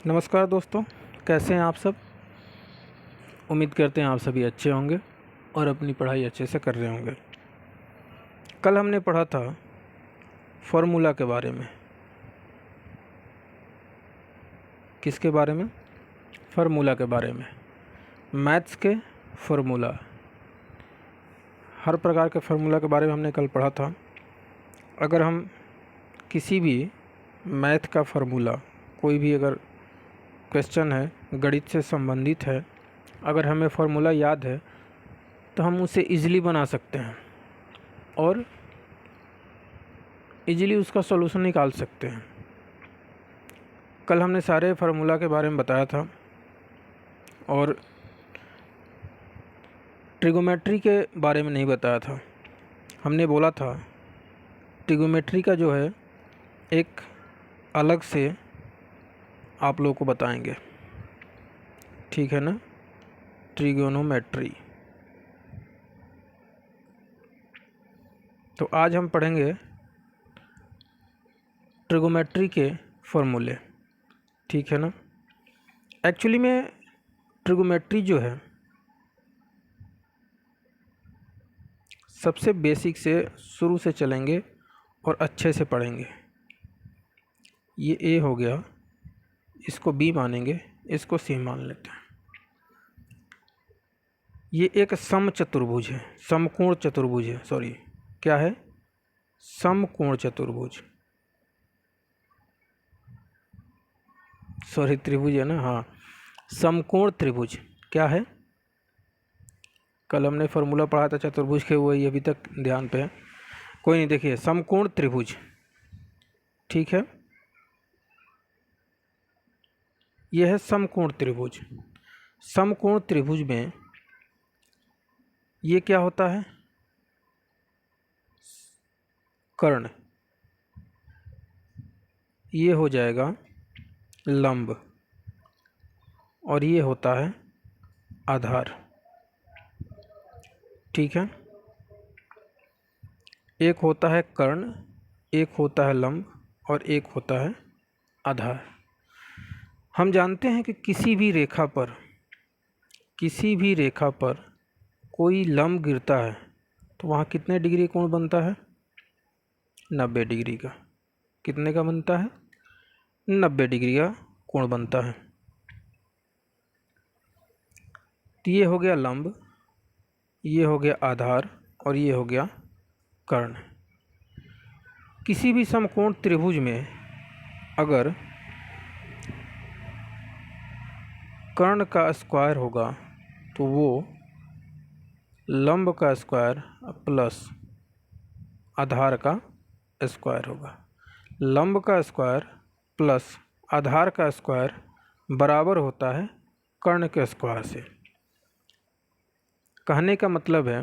नमस्कार दोस्तों, कैसे हैं आप सब। उम्मीद करते हैं आप सभी अच्छे होंगे और अपनी पढ़ाई अच्छे से कर रहे होंगे। कल हमने पढ़ा था फार्मूला के बारे में। किसके बारे में? फार्मूला के बारे में। मैथ्स के फार्मूला, हर प्रकार के फार्मूला के बारे में हमने कल पढ़ा था। अगर हम किसी भी मैथ का फार्मूला, कोई भी अगर क्वेश्चन है, गणित से संबंधित है, अगर हमें फार्मूला याद है तो हम उसे इजीली बना सकते हैं और इजीली उसका सॉल्यूशन निकाल सकते हैं। कल हमने सारे फार्मूला के बारे में बताया था और ट्रिगोमेट्री के बारे में नहीं बताया था। हमने बोला था ट्रिगोमेट्री का जो है एक अलग से आप लोगों को बताएंगे, ठीक है ना। ट्रिगोनोमेट्री। तो आज हम पढ़ेंगे ट्रिगोमेट्री के फॉर्मूले, ठीक है ना। एक्चुअली में ट्रिगोमेट्री जो है सबसे बेसिक से शुरू से चलेंगे और अच्छे से पढ़ेंगे। ये ए हो गया, इसको बी मानेंगे, इसको सी मान लेते हैं। ये एक समचतुर्भुज है, समकोण चतुर्भुज है। सॉरी, क्या है? समकोण चतुर्भुज। सॉरी, त्रिभुज है ना। हाँ, समकोण त्रिभुज क्या है? कल हमने फार्मूला पढ़ा था चतुर्भुज के, वही अभी तक ध्यान पे है। कोई नहीं, देखिए समकोण त्रिभुज, ठीक है। यह है समकोण त्रिभुज। समकोण त्रिभुज में ये क्या होता है? कर्ण। ये हो जाएगा लंब और ये होता है आधार, ठीक है। एक होता है कर्ण, एक होता है लंब और एक होता है आधार। हम जानते हैं कि किसी भी रेखा पर कोई लंब गिरता है तो वहाँ कितने डिग्री कोण बनता है? 90 डिग्री का। कितने का बनता है? 90 डिग्री का कोण बनता है। तो ये हो गया लंब, ये हो गया आधार और ये हो गया कर्ण। किसी भी समकोण त्रिभुज में अगर कर्ण का स्क्वायर होगा तो वो लंब का स्क्वायर प्लस आधार का स्क्वायर होगा। लंब का स्क्वायर प्लस आधार का स्क्वायर बराबर होता है कर्ण के स्क्वायर से। कहने का मतलब है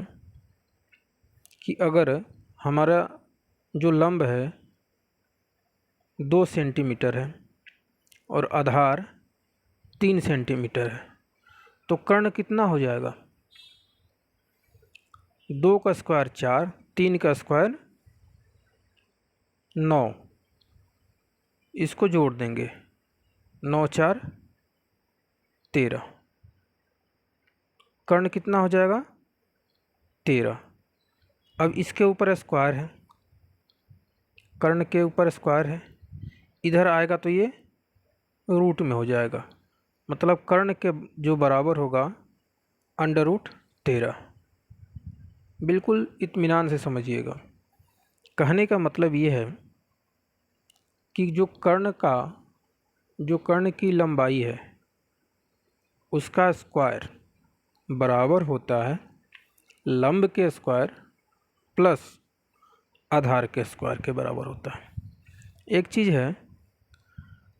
कि अगर हमारा जो लंब है 2 सेंटीमीटर है और आधार 3 सेंटीमीटर है तो कर्ण कितना हो जाएगा? 2 का स्क्वायर 4, 3 का स्क्वायर 9, इसको जोड़ देंगे, 9 4 13। कर्ण कितना हो जाएगा? 13। अब इसके ऊपर स्क्वायर है, कर्ण के ऊपर स्क्वायर है, इधर आएगा तो ये रूट में हो जाएगा, मतलब कर्ण के जो बराबर होगा √13। बिल्कुल इत्मीनान से समझिएगा। कहने का मतलब ये है कि जो कर्ण की लंबाई है उसका स्क्वायर बराबर होता है लंब के स्क्वायर प्लस आधार के स्क्वायर के बराबर होता है। एक चीज़ है,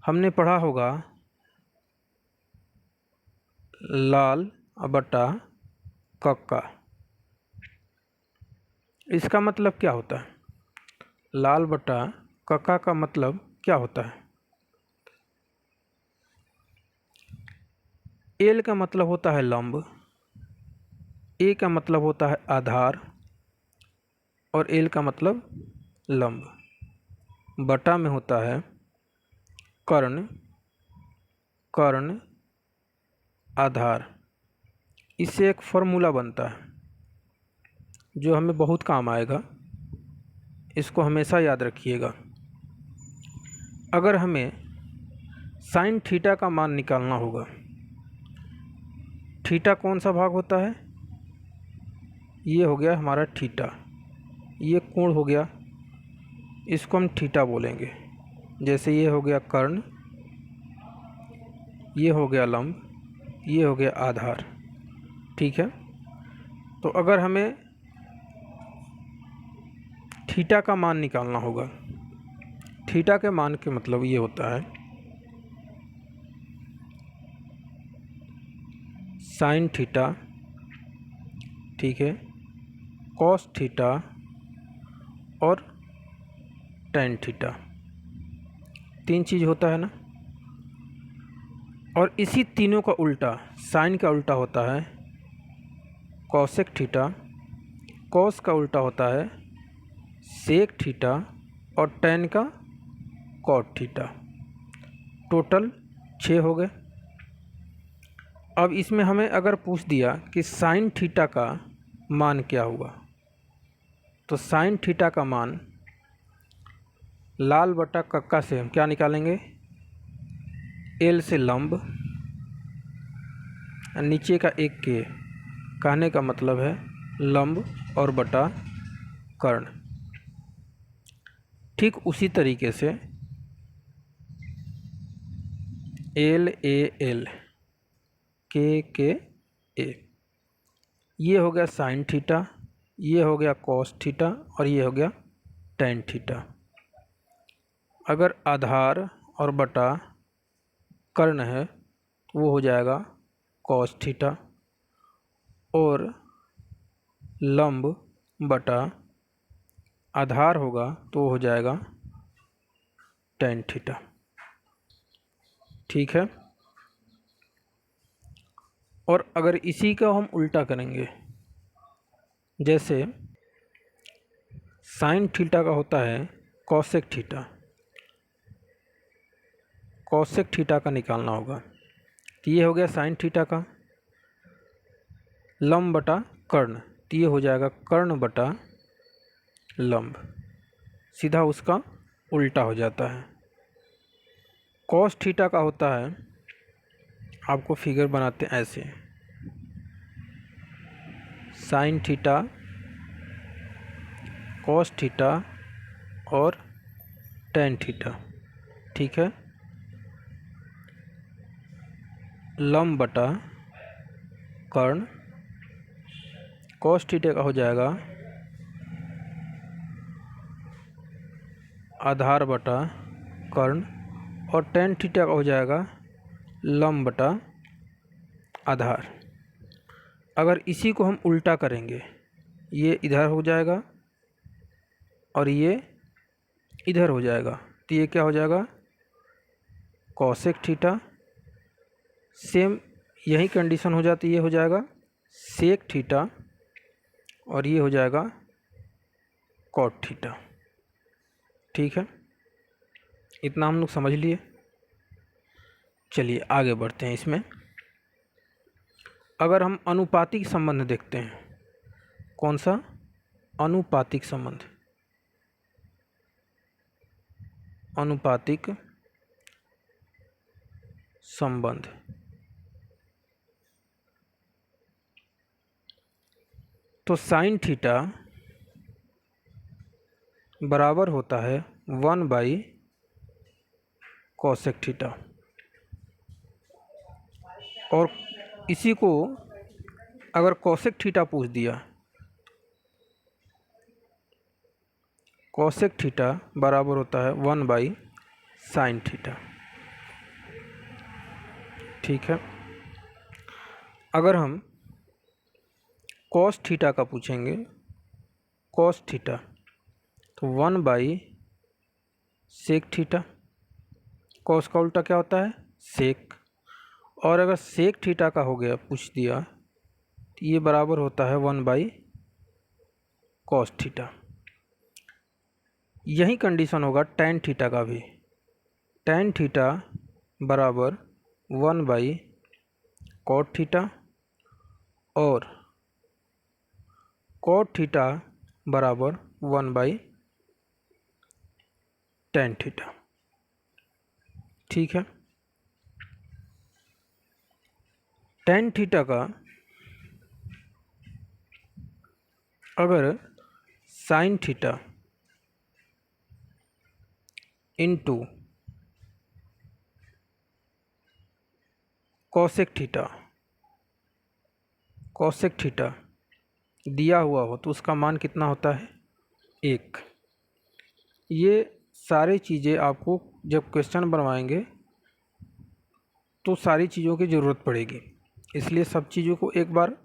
हमने पढ़ा होगा लाल बटा कक्का। इसका मतलब क्या होता है? लाल बटा कक्का का मतलब क्या होता है? एल का मतलब होता है लंब, ए का मतलब होता है आधार और एल का मतलब लंब, बटा में होता है कर्ण कर्ण आधार, इससे एक फॉर्मूला बनता है जो हमें बहुत काम आएगा, इसको हमेशा याद रखिएगा। अगर हमें साइन थीटा का मान निकालना होगा, थीटा कौन सा भाग होता है, ये हो गया हमारा थीटा, ये कोण हो गया, इसको हम थीटा बोलेंगे। जैसे ये हो गया कर्ण, ये हो गया लंब, ये हो गया आधार, ठीक है। तो अगर हमें थीटा का मान निकालना होगा, थीटा के मान के मतलब ये होता है साइन थीटा, ठीक है, कॉस थीटा और टेन थीटा, तीन चीज़ होता है ना। और इसी तीनों का उल्टा, साइन का उल्टा होता है कॉसेक थीटा, कॉस का उल्टा होता है सेक थीटा और टेन का कॉट थीटा। टोटल 6 हो गए। अब इसमें हमें अगर पूछ दिया कि साइन थीटा का मान क्या हुआ, तो साइन थीटा का मान लाल बटा कक्का से हम क्या निकालेंगे, एल से लंब, नीचे का एक के, कहने का मतलब है लंब और बटा कर्ण। ठीक उसी तरीके से एल ए एल के ए, ये हो गया साइन थीटा, ये हो गया कॉस थीटा और ये हो गया टेन थीटा। अगर आधार और बटा कर्ण है तो वो हो जाएगा कॉस थीटा, और लंब बटा आधार होगा तो हो जाएगा टेन थीटा, ठीक है। और अगर इसी का हम उल्टा करेंगे, जैसे साइन थीटा का होता है कॉसेक थीटा, कॉसेक थीटा का निकालना होगा, तो ये हो गया साइन थीटा का, लंब बटा कर्ण, तो ये हो जाएगा कर्ण बटा लंब, सीधा उसका उल्टा हो जाता है। कॉस थीटा का होता है, आपको फिगर बनाते हैं ऐसे, साइन थीटा, कॉस थीटा और टेन थीटा, ठीक है। लंब बटा कर्ण, कॉस थीटा का हो जाएगा आधार बटा कर्ण, और टेन थीटा का हो जाएगा लंब बटा आधार। अगर इसी को हम उल्टा करेंगे, ये इधर हो जाएगा और ये इधर हो जाएगा, तो ये क्या हो जाएगा कॉसेक थीटा, सेम यही कंडीशन हो जाती, ये हो जाएगा सेक थीटा और ये हो जाएगा कॉट थीटा, ठीक है। इतना हम लोग समझ लिए। चलिए आगे बढ़ते हैं। इसमें अगर हम अनुपातिक संबंध देखते हैं, कौन सा, अनुपातिक संबंध, अनुपातिक संबंध, तो साइन थीटा बराबर होता है 1 कॉसेक थीटा, और इसी को अगर कॉसेक थीटा पूछ दिया, कॉसेक थीटा बराबर होता है 1 साइन थीटा, ठीक है। अगर हम कॉस थीटा का पूछेंगे, कॉस थीटा, तो 1 सेक थीटा, कॉस का उल्टा क्या होता है सेक, और अगर सेक थीटा का हो गया पूछ दिया, तो ये बराबर होता है 1 कॉस थीटा। यही कंडीशन होगा टेन थीटा का भी, टेन थीटा बराबर 1/cot थीटा और cot थीटा बराबर 1/tan थीटा। ठीक है, tan थीटा का अगर sin theta into cosec theta दिया हुआ हो तो उसका मान कितना होता है? 1। ये सारी चीज़ें आपको जब क्वेश्चन बनवाएंगे तो सारी चीज़ों की ज़रूरत पड़ेगी, इसलिए सब चीज़ों को एक बार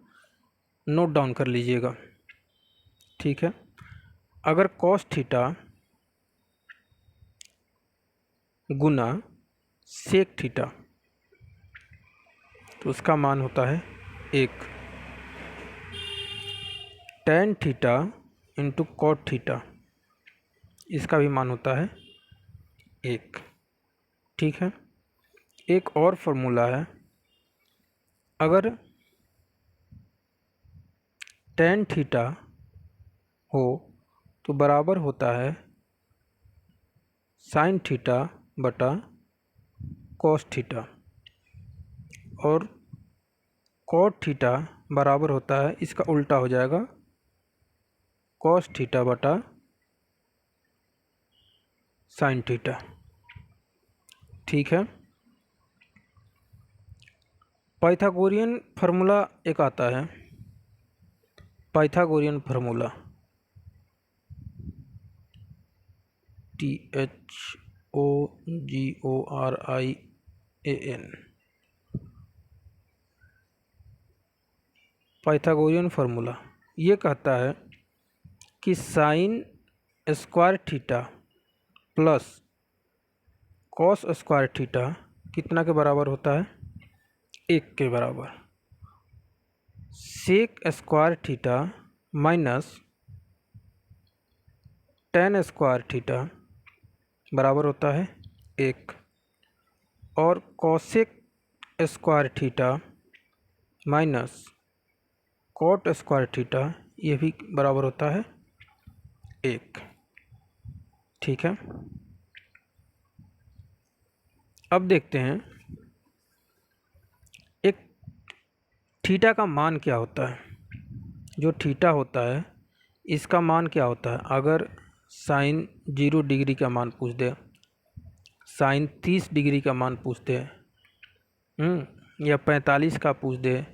नोट डाउन कर लीजिएगा। ठीक है, अगर cos थीटा गुना sec थीटा तो उसका मान होता है 1। tan theta into cot theta इसका भी मान होता है 1। ठीक है, एक और फॉर्मूला है, अगर tan थीटा हो तो बराबर होता है sin थीटा बटा cos थीटा और cot थीटा बराबर होता है, इसका उल्टा हो जाएगा, cos थीटा बटा sin थीटा। ठीक है, पाइथागोरियन फार्मूला एक आता है, Pythagorean formula THOGORIAN, Pythagorean formula ये कहता है कि sine square theta plus cos square theta कितना के बराबर होता है? 1 के बराबर। Sec square theta minus tan square theta बराबर होता है 1 और cosec square theta minus cot square theta ये भी बराबर होता है 1। ठीक है, अब देखते हैं एक थीटा का मान क्या होता है। जो थीटा होता है इसका मान क्या होता है? अगर साइन 0 डिग्री का मान पूछ दे, साइन 30 डिग्री का मान पूछ दे, या 45 का पूछ दे,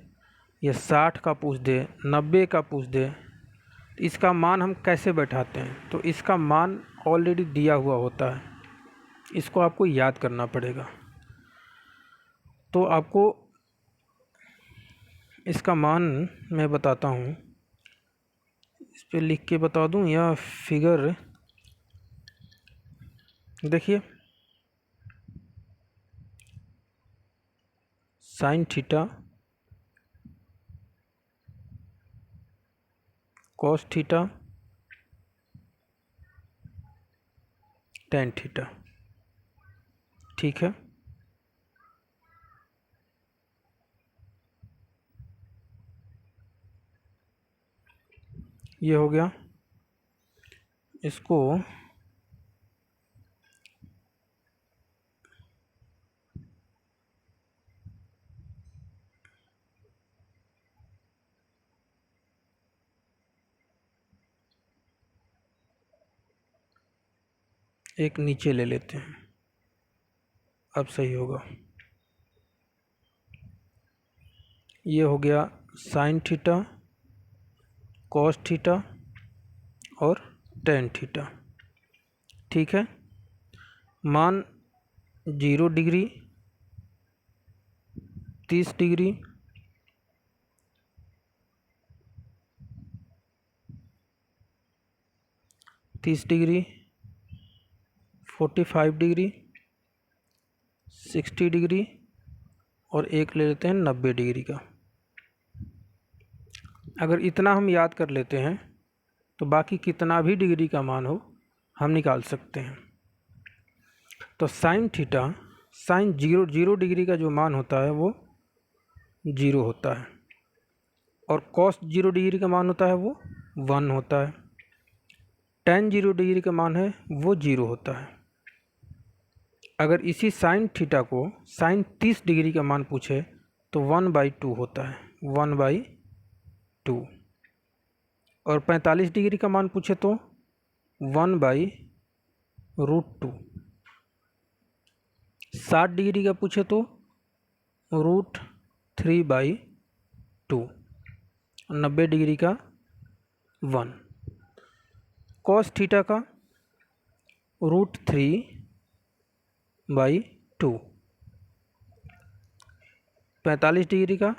या 60 का पूछ दे, 90 का पूछ दे, तो इसका मान हम कैसे बैठाते हैं? तो इसका मान ऑलरेडी दिया हुआ होता है, इसको आपको याद करना पड़ेगा। तो आपको इसका मान मैं बताता हूँ, इस पे लिख के बता दूँ या फिगर देखिए, sine theta cos theta tan theta. ठीक है, ये हो गया। इसको एक नीचे ले लेते हैं, अब सही होगा। ये हो गया साइन थीटा कॉस थीटा और tan थीटा। ठीक है, मान 0 degree, 30 degree, 30 degree, 45 degree, 60 degree और एक ले लेते हैं 90 डिग्री का। अगर इतना हम याद कर लेते हैं तो बाकी कितना भी डिग्री का मान हो हम निकाल सकते हैं। तो साइन थीटा साइन 0 डिग्री का जो मान होता है वो 0 होता है, और कॉस 0 डिग्री का मान होता है वो 1 होता है। tan 0 डिग्री का मान है वो 0 होता है। अगर इसी साइन थीटा को साइन 30 डिग्री का मान पूछे तो 1/2 होता है, 1/2। और 45 डिग्री का मान पूछे तो 1/√2। 60 डिग्री का पूछे तो √3/2। 90 डिग्री का 1। कॉस थीटा का √3/2। 45 डिग्री का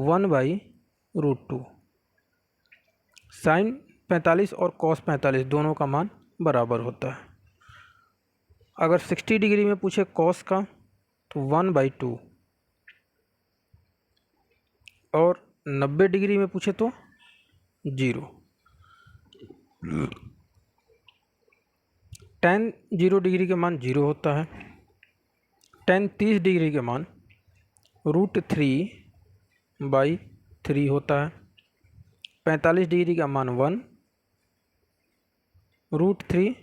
1/√2। साइन 45 और कॉस 45 दोनों का मान बराबर होता है। अगर 60 डिग्री में पूछे कॉस का तो 1/2, और 90 डिग्री में पूछे तो 0। tan 0 डिग्री का मान 0 होता है। tan 30 डिग्री का मान √3/3 होता है। 45 डिग्री का मान 1, √3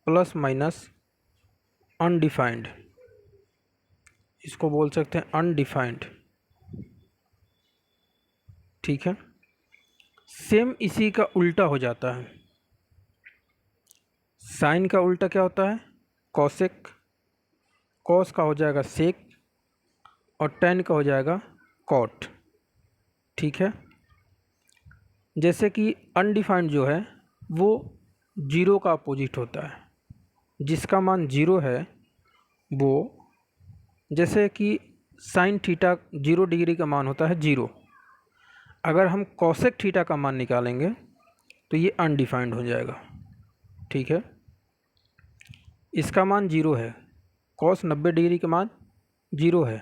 प्लस माइनस अनडिफाइंड, इसको बोल सकते हैं अनडिफाइंड। ठीक है। सेम इसी का उल्टा हो जाता है। साइन का उल्टा क्या होता है? कॉसेक। कॉस का हो जाएगा सेक, और tan का हो जाएगा कॉट। ठीक है। जैसे कि अनडिफाइंड जो है वो 0 का अपोजिट होता है। जिसका मान 0 है वो, जैसे कि साइन थीटा 0 डिग्री का मान होता है 0। अगर हम कॉसेक थीटा का मान निकालेंगे तो ये अनडिफाइंड हो जाएगा। ठीक है। इसका मान 0 है, कॉस 90 डिग्री का मान 0 है,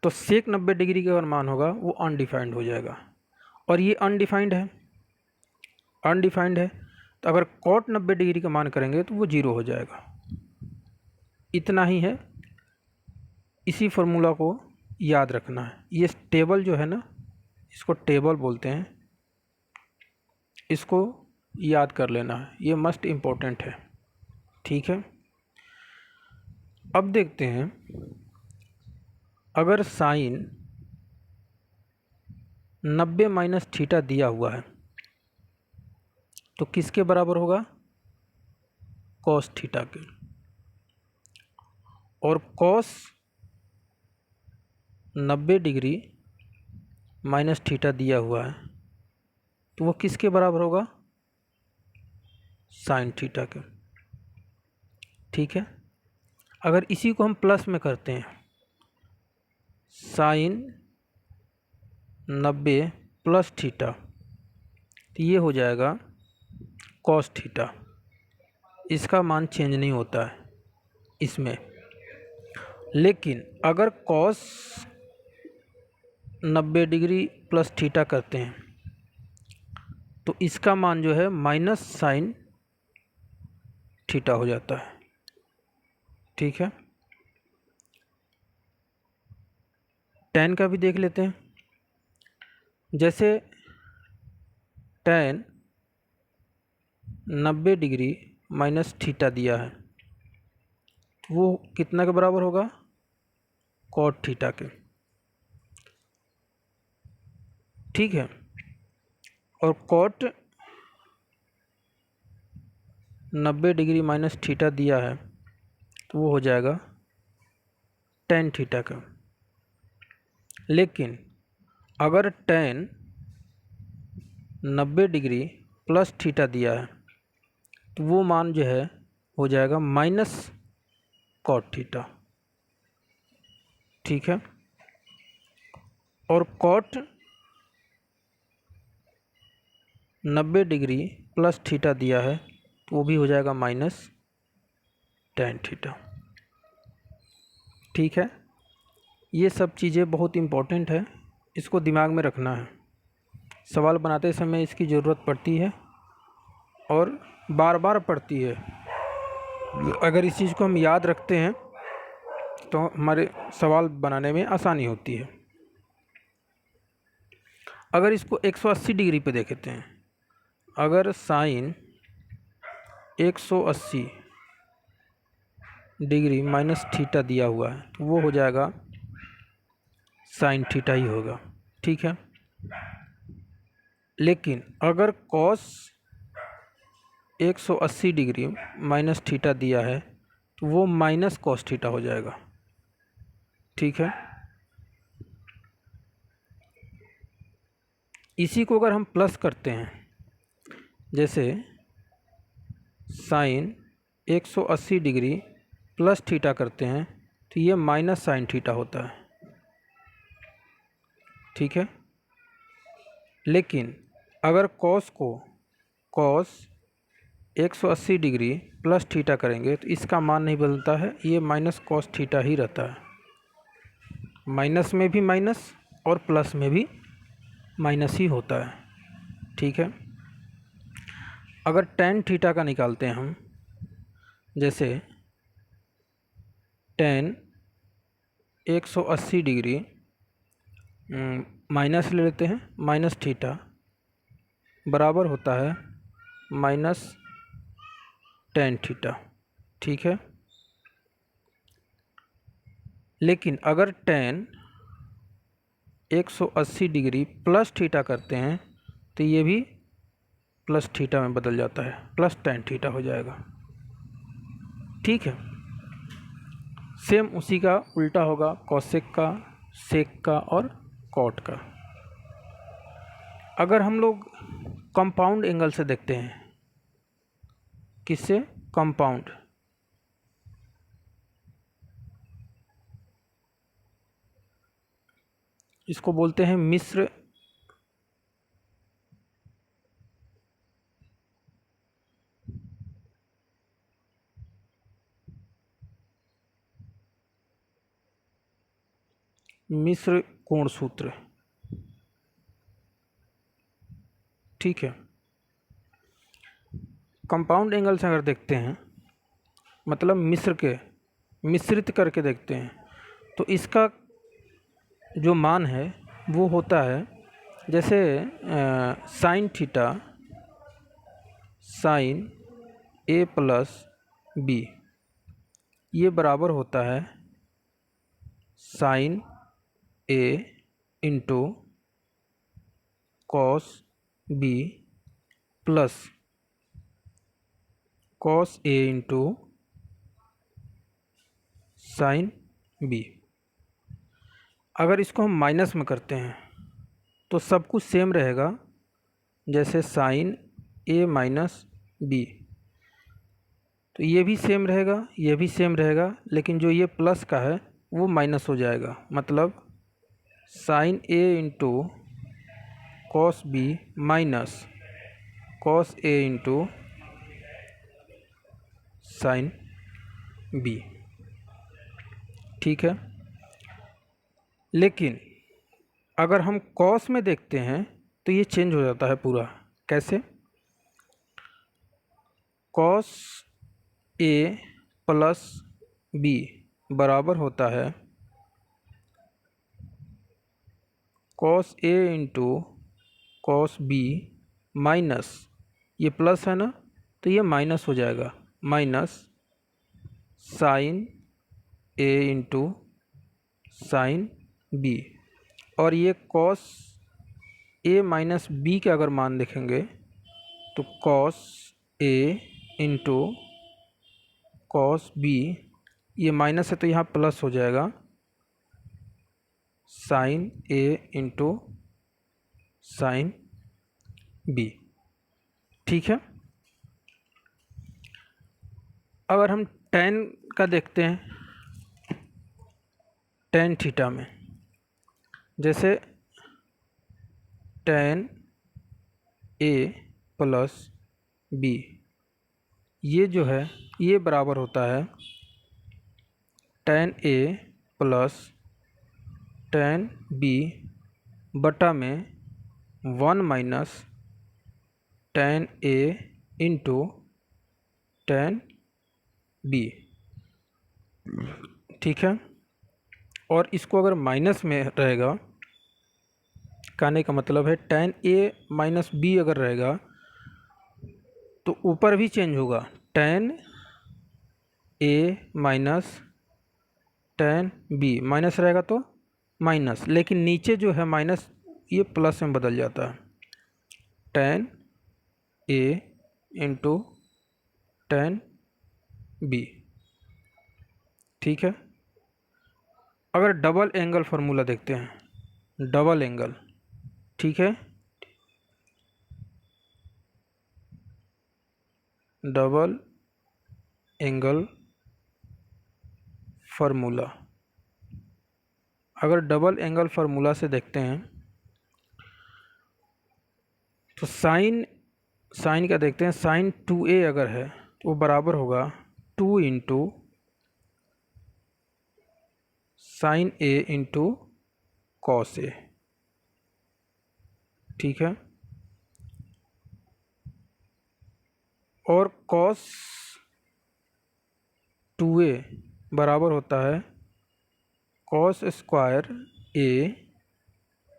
तो सेक 90 डिग्री का अगर मान होगा वो अनडिफाइंड हो जाएगा। और ये अनडिफाइंड है, अनडिफाइंड है, तो अगर कॉट 90 डिग्री का मान करेंगे तो वो 0 हो जाएगा। इतना ही है, इसी फार्मूला को याद रखना है। ये टेबल जो है ना, इसको टेबल बोलते हैं, इसको याद कर लेना है, ये मस्ट इम्पोर्टेंट है। ठीक है। अब देखते हैं, अगर साइन 90 माइनस थीटा दिया हुआ है तो किसके बराबर होगा? कॉस थीटा के। और कॉस 90 डिग्री माइनस थीटा दिया हुआ है तो वो किसके बराबर होगा? साइन थीटा के। ठीक है। अगर इसी को हम प्लस में करते हैं, साइन 90 प्लस थीटा, तो ये हो जाएगा कॉस थीटा। इसका मान चेंज नहीं होता है इसमें। लेकिन अगर कॉस 90 डिग्री प्लस थीटा करते हैं तो इसका मान जो है माइनस साइन थीटा हो जाता है। ठीक है। tan का भी देख लेते हैं। जैसे tan 90 डिग्री माइनस थीटा दिया है तो वो कितना के बराबर होगा? कॉट थीटा के। ठीक है। और कॉट 90 डिग्री माइनस थीटा दिया है तो वो हो जाएगा tan थीटा का। लेकिन अगर tan 90 डिग्री प्लस थीटा दिया है तो वो मान जो है हो जाएगा माइनस कॉट थीटा। ठीक है। और कॉट 90 डिग्री प्लस थीटा दिया है तो वो भी हो जाएगा माइनस tan थीटा। ठीक है। ये सब चीज़ें बहुत इम्पोर्टेंट है, इसको दिमाग में रखना है। सवाल बनाते समय इसकी ज़रूरत पड़ती है और बार बार पड़ती है। अगर इस चीज़ को हम याद रखते हैं तो हमारे सवाल बनाने में आसानी होती है। अगर इसको 180 डिग्री पे देखते हैं, अगर साइन 180 डिग्री माइनस थीटा दिया हुआ है तो वो हो जाएगा साइन थीटा ही होगा, ठीक है। लेकिन अगर कॉस 180 डिग्री माइनस थीटा दिया है तो वो माइनस कॉस थीटा हो जाएगा, ठीक है। इसी को अगर हम प्लस करते हैं, जैसे साइन 180 डिग्री प्लस थीटा करते हैं तो ये माइनस साइन थीटा होता है, ठीक है। लेकिन अगर कॉस को कॉस 180 डिग्री प्लस थीटा करेंगे तो इसका मान नहीं बदलता है, ये माइनस कॉस थीटा ही रहता है। माइनस में भी माइनस और प्लस में भी माइनस ही होता है, ठीक है। अगर टेन थीटा का निकालते हैं हम, जैसे टेन 180 डिग्री माइनस ले लेते हैं, माइनस थीटा बराबर होता है माइनस टेन थीटा, ठीक है। लेकिन अगर टेन 180 डिग्री प्लस थीटा करते हैं तो ये भी प्लस थीटा में बदल जाता है, प्लस टेन थीटा हो जाएगा, ठीक है। सेम उसी का उल्टा होगा कॉसेक का, सेक का और कॉट का। अगर हम लोग कंपाउंड एंगल से देखते हैं, किससे? कंपाउंड, इसको बोलते हैं मिश्र मिश्र कोण सूत्र, ठीक है। कंपाउंड एंगल से अगर देखते हैं, मतलब मिश्रित करके देखते हैं, तो इसका जो मान है वो होता है, जैसे sine theta sine A plus B, ये बराबर होता है sine A into cos B plus cos A into sine B. अगर इसको हम माइनस में करते हैं तो सब कुछ सेम रहेगा, जैसे साइन ए माइनस बी, तो ये भी सेम रहेगा, ये भी सेम रहेगा, लेकिन जो ये प्लस का है वो माइनस हो जाएगा, मतलब sine A into cos B minus cos A into sine B, ठीक है। लेकिन अगर हम कॉस में देखते हैं तो ये चेंज हो जाता है पूरा। कैसे? कॉस ए प्लस बी बराबर होता है cos A into cos B minus, ये प्लस है ना तो ये माइनस हो जाएगा, minus sign A into sine B. और ये कॉस ए माइनस बी का अगर मान देखेंगे तो cos A into cos B, ये माइनस है तो यहाँ प्लस हो जाएगा sign A into sine B, ठीक है। अगर हम टेन का देखते हैं, टेन थीटा में, जैसे टेन ए प्लस बी, ये जो है ये बराबर होता है टेन ए प्लस टेन बी बटा में वन माइनस टेन ए इंटू टेन बी, ठीक है। और इसको अगर माइनस में रहेगा, कहने का मतलब है tan a माइनस बी अगर रहेगा तो ऊपर भी चेंज होगा, tan a minus tan b, minus रहेगा तो माइनस, लेकिन नीचे जो है माइनस ये प्लस में बदल जाता है, tan a into tan b। ठीक है। अगर डबल एंगल फार्मूला देखते हैं, डबल एंगल, ठीक है, डबल एंगल फार्मूला, अगर डबल एंगल फार्मूला से देखते हैं तो साइन क्या देखते हैं, साइन 2a अगर है तो वो बराबर होगा 2 into sine a into cos a। ठीक है। और कॉस 2a बराबर होता है cos square a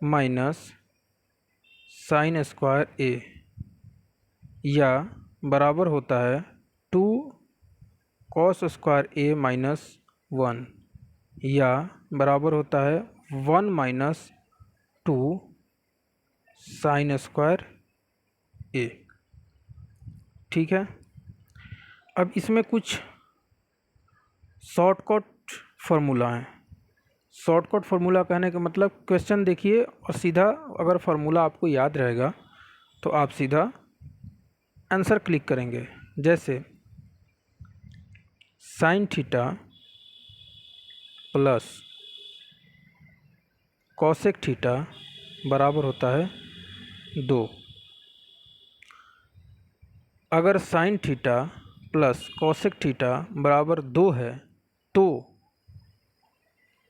minus sine square a, या बराबर होता है 2 कॉस स्क्वायर a माइनस 1, या बराबर होता है 1 माइनस 2 साइन स्क्वायर a। ठीक है। अब इसमें कुछ शॉर्टकट फार्मूला है। शॉर्टकट फार्मूला कहने का मतलब, क्वेश्चन देखिए और सीधा अगर फार्मूला आपको याद रहेगा तो आप सीधा आंसर क्लिक करेंगे। जैसे sine theta plus cosec theta बराबर होता है 2। अगर sine theta plus cosec theta बराबर 2 है तो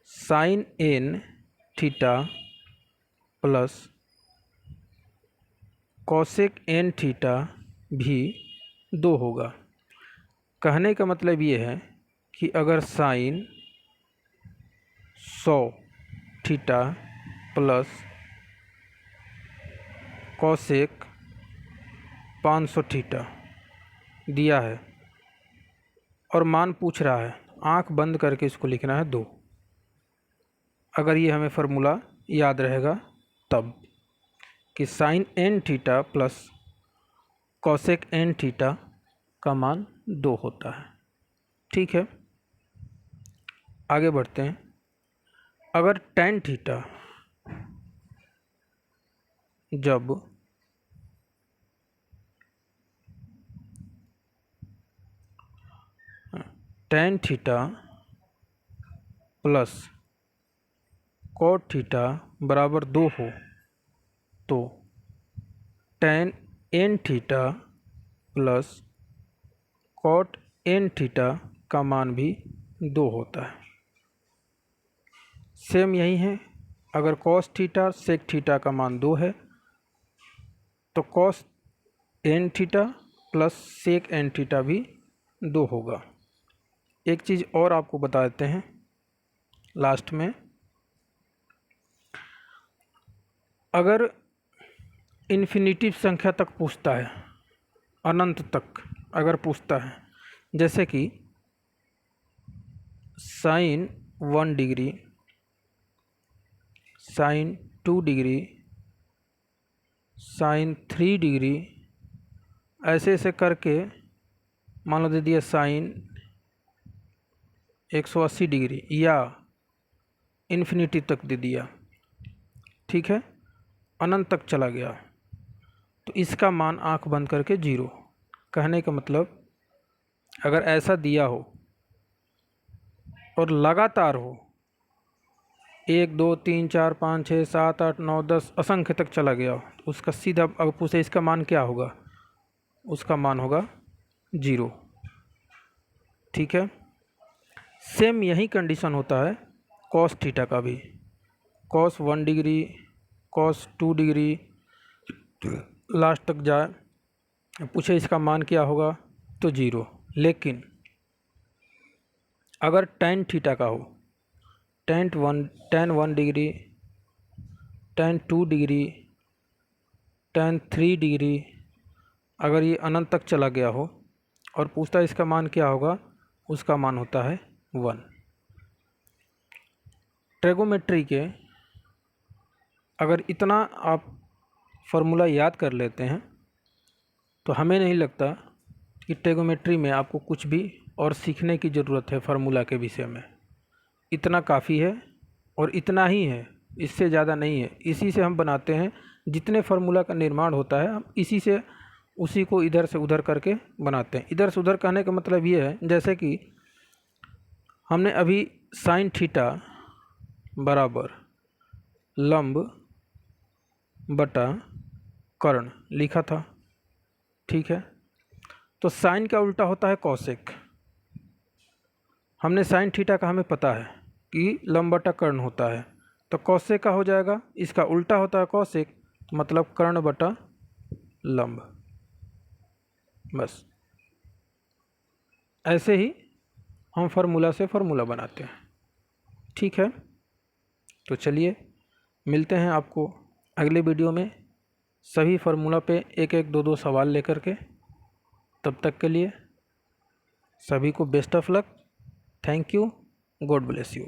sine n theta plus cosec n theta भी 2 होगा। कहने का मतलब ये है कि अगर sine 100 theta plus cosec 500 theta दिया है और मान पूछ रहा है, आंख बंद करके इसको लिखना है 2। अगर ये हमें फार्मूला याद रहेगा तब, कि sine n theta plus cosec n theta का मान 2 होता है। ठीक है। आगे बढ़ते हैं। अगर tan थीटा जब tan theta plus cot theta बराबर 2 हो तो tan n theta plus cot n theta का मान भी 2 होता है। सेम यही है। अगर कॉस थीटा सेक थीटा का मान 2 है तो cos n theta plus sec n theta भी 2 होगा। एक चीज़ और आपको बता देते हैं लास्ट में, अगर इन्फिनिटी संख्या तक पूछता है, अनंत तक अगर पूछता है, जैसे कि sine 1 degree, sine 2 degree, sine 3 degree, ऐसे ऐसे करके मान लो दे दिया साइन 180 डिग्री या इन्फिनिटी तक दे दिया। ठीक है। अनंत तक चला गया तो इसका मान आंख बंद करके 0। कहने का मतलब, अगर ऐसा दिया हो और लगातार हो 1 2 3 4 5 6 7 8 9 10 असंख्य तक चला गया हो तो उसका सीधा, अगर पूछे इसका मान क्या होगा, उसका मान होगा 0। ठीक है। सेम यही कंडीशन होता है कॉस थीटा का भी। Cos 1 degree, cos 2 degree last तक जाए, पूछे इसका मान क्या होगा तो 0। लेकिन अगर tan थीटा का हो, tan 1 degree, tan 2 degree, tan 3 degree, अगर ये अनंत तक चला गया हो और पूछता है इसका मान क्या होगा, उसका मान होता है 1। ट्रिगोमेट्री के अगर इतना आप फार्मूला याद कर लेते हैं तो हमें नहीं लगता कि ट्रिगोमेट्री में आपको कुछ भी और सीखने की ज़रूरत है। फार्मूला के विषय में इतना काफ़ी है और इतना ही है, इससे ज़्यादा नहीं है। इसी से हम बनाते हैं, जितने फार्मूला का निर्माण होता है हम इसी से उसी को इधर से उधर करके बनाते हैं। इधर से उधर कहने का मतलब ये है, जैसे कि हमने अभी साइन थीटा बराबर लंब बटा कर्ण लिखा था, ठीक है। तो साइन का उल्टा होता है कॉसेक। हमने साइन थीटा का हमें पता है कि लंब बटा कर्ण होता है, तो कॉसेक का हो जाएगा, इसका उल्टा होता है कॉसेक, मतलब कर्ण बटा लंब। बस ऐसे ही हम फार्मूला से फार्मूला बनाते हैं, ठीक है। तो चलिए मिलते हैं आपको अगले वीडियो में, सभी फार्मूला पे एक एक दो दो सवाल लेकर के। तब तक के लिए सभी को best of luck. Thank you, God bless you.